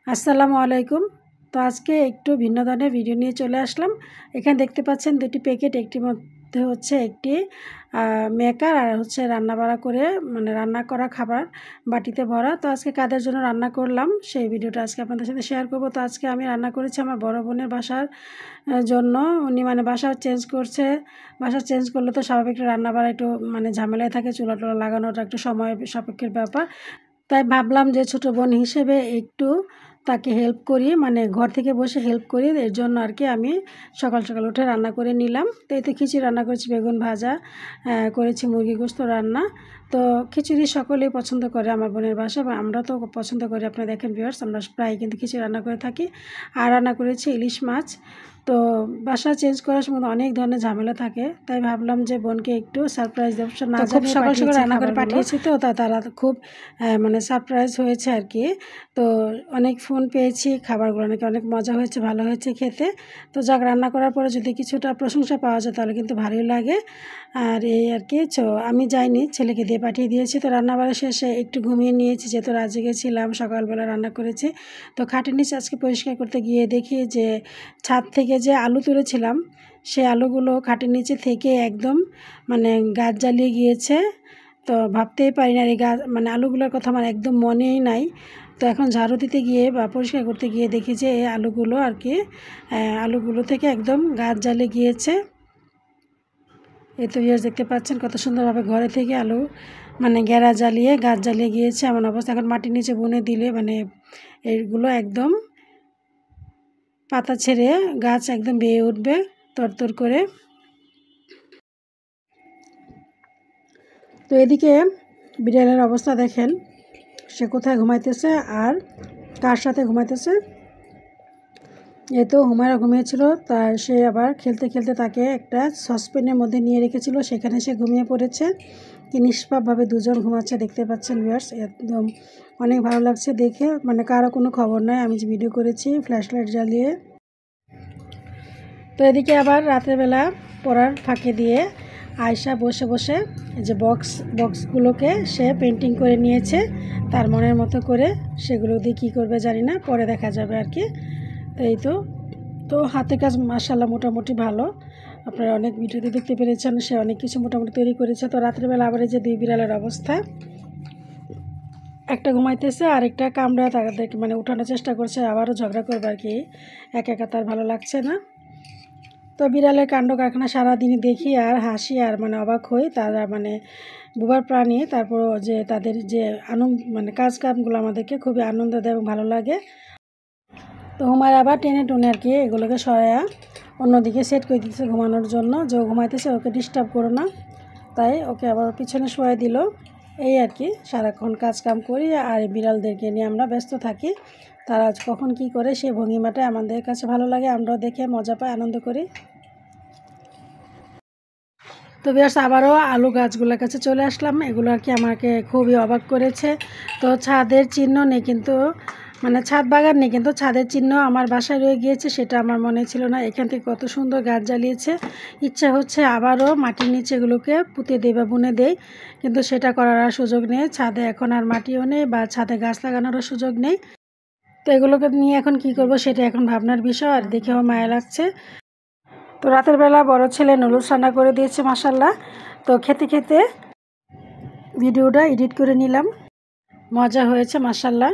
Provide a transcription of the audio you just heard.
আসসালামু আলাইকুম। তো আজকে একটু ভিন্ন ধরনের ভিডিও নিয়ে চলে আসলাম। এখানে দেখতে পাচ্ছেন দুটি প্যাকেট, একটির মধ্যে হচ্ছে একটি মেকার আর হচ্ছে রান্না করে রান্না করা খাবার বাটিতে ভরা। তো আজকে কাদের জন্য রান্না করলাম সেই ভিডিওটা আজকে আপনাদের সাথে শেয়ার করব। তো আজকে আমি রান্না করেছি আমার বড় বোনের বাসার জন্য। উনি বাসা চেঞ্জ করছে। বাসা চেঞ্জ করলে তো স্বাভাবিক রান্না বাড়া একটু ঝামেলায় থাকে, চুলা টুলা লাগানোটা একটু সময় সাপেক্ষের ব্যাপার। তাই ভাবলাম যে ছোটো বোন হিসেবে একটু তাকে হেল্প করি, ঘর থেকে বসে হেল্প করি। এর জন্য আর কি আমি সকাল সকাল উঠে রান্না করে নিলাম। তো এতে খিচুড়ি রান্না করেছি, বেগুন ভাজা করেছি, মুরগি গোস্ত রান্না। তো খিচুড়ি সকলেই পছন্দ করে আমার বোনের বাসা, বা আমরা তো পছন্দ করি। আপনারা দেখেন ভিউয়ার্স, আমরা প্রায় কিন্তু খিচুড়ি রান্না করে থাকি। আর রান্না করেছি ইলিশ মাছ। তো বাসা চেঞ্জ করার সময় অনেক ধরনের ঝামেলা থাকে, তাই ভাবলাম যে বোনকে একটু সারপ্রাইজ দেব। না জানিয়ে সকাল সকাল রান্না করে পাঠিয়েছি, তো তারা খুব সারপ্রাইজ হয়েছে আর কি। তো অনেক ফোন পেয়েছি, খাবারগুলো নাকি অনেক মজা হয়েছে, ভালো হয়েছে খেতে। তো যাক, রান্না করার পরে যদি কিছুটা প্রশংসা পাওয়া যায় তাহলে কিন্তু ভালোই লাগে। আর এই আর কি। আমি যাইনি, ছেলেকে দিয়ে পাঠিয়ে দিয়েছি। তো রান্নাবাড়া শেষে একটু ঘুমিয়ে নিয়েছি, যেহেতু রাজে গেছিলাম, সকালবেলা রান্না করেছি। তো খাটের নিচে আজকে পরিষ্কার করতে গিয়ে দেখি যে ছাদ থেকে যে আলু তুলেছিলাম সেই আলুগুলো খাটের নিচে থেকে একদম গাছ জ্বালিয়ে গিয়েছে। তো ভাবতেই পারি না, এই গাছ আলুগুলোর কথা আমার একদম মনেই নাই। তো এখন ঝাড়ু দিতে গিয়ে বা পরিষ্কার করতে গিয়ে দেখি যে এই আলুগুলো আর কি আলুগুলো থেকে একদম গাছ জ্বালিয়ে গিয়েছে। এই তো ভিউয়ার্স দেখতে পাচ্ছেন কত সুন্দরভাবে ঘরে থেকে আলু ঘেরা জ্বালিয়ে গাছ জ্বালিয়ে গিয়েছে। এমন অবস্থা, এখন মাটির নিচে বুনে দিলে এইগুলো একদম পাতা ছেড়ে গাছ একদম বেয়ে উঠবে তরতর করে। তো এদিকে বিড়ালের অবস্থা দেখেন, সে কোথায় ঘুমাইতেছে আর কার সাথে ঘুমাইতেছে। এই তো হুমায়রা ঘুমিয়েছিল, তার সে আবার খেলতে খেলতে তাকে একটা সসপ্যানের মধ্যে নিয়ে রেখেছিল, সেখানে সে ঘুমিয়ে পড়েছে। কি নিষ্পাপভাবে দুজন ঘুমাচ্ছে দেখতে পাচ্ছেন ভিউয়ার্স। একদম অনেক ভালো লাগছে দেখে, কারো কোনো খবর নাই, আমি যে ভিডিও করেছি ফ্ল্যাশ লাইট জ্বালিয়ে। তো এদিকে আবার রাতের বেলা পড়ার ফাঁকে দিয়ে আয়শা বসে বসে যে বক্সগুলোকে সে পেন্টিং করে নিয়েছে তার মনের মতো করে। সেগুলো দিয়ে কী করবে জানি না, পরে দেখা যাবে আর কি। তো এই তো হাতের কাজ মাশাআল্লাহ মোটামুটি ভালো। আপনারা অনেক ভিডিওতে দেখতে পেরেছেন, সে অনেক কিছু মোটামুটি তৈরি করেছে। তো রাত্রেবেলা আবার এই যে দুই বিড়ালের অবস্থা, একটা ঘুমাইতেছে আর একটা কামড়া তাদেরকে উঠানোর চেষ্টা করছে, আবারও ঝগড়া করবে আর কি। একা একা তার ভালো লাগছে না। তো বিড়ালের কাণ্ড কারখানা সারাদিনই দেখি আর হাসি আর অবাক হই। তারা বোবার প্রাণী, তারপর যে তাদের যে আনন্দ কাজ কামগুলো আমাদেরকে খুবই আনন্দ দেয় এবং ভালো লাগে। তো হুমার আবার টেনে টুনে আর কি এগুলোকে সরায়া অন্যদিকে সেট করে দিতেছে ঘুমানোর জন্য, যে ঘুমাইতেছে ওকে ডিস্টার্ব করো না, তাই ওকে আবার পিছনে শোয়াই দিল। এই আর কি, সারাক্ষণ কাজ কাম করি আর বিড়ালদেরকে নিয়ে আমরা ব্যস্ত থাকি। তারা কখন কি করে সেই ভঙ্গিমাটা আমাদের কাছে ভালো লাগে, আমরাও দেখে মজা পাই, আনন্দ করি। তো বেশ আবারও আলু গাছগুলোর কাছে চলে আসলাম। এগুলো আর কি আমাকে খুবই অবাক করেছে। তো ছাদের চিহ্ন নেই, কিন্তু ছাদ বাগান নেই, কিন্তু ছাদের চিহ্ন আমার বাসায় রয়ে গিয়েছে, সেটা আমার মনে ছিল না। এখান থেকে কত সুন্দর গাছ জ্বালিয়েছে। ইচ্ছা হচ্ছে আবারও মাটির নিচে এগুলোকে পুঁতে দেই বা বুনে দেই, কিন্তু সেটা করার আর সুযোগ নেই। ছাদে এখন আর মাটিও নেই বা ছাদে গাছ লাগানোরও সুযোগ নেই। তো এগুলোকে নিয়ে এখন কি করব সেটা এখন ভাবনার বিষয়, আর দেখেও মায়া লাগছে। তো রাতের বেলা বড় ছেলে নুডলস রান্না করে দিয়েছে মাশাআল্লাহ। তো খেতে খেতে ভিডিওটা এডিট করে নিলাম, মজা হয়েছে মাশাআল্লাহ।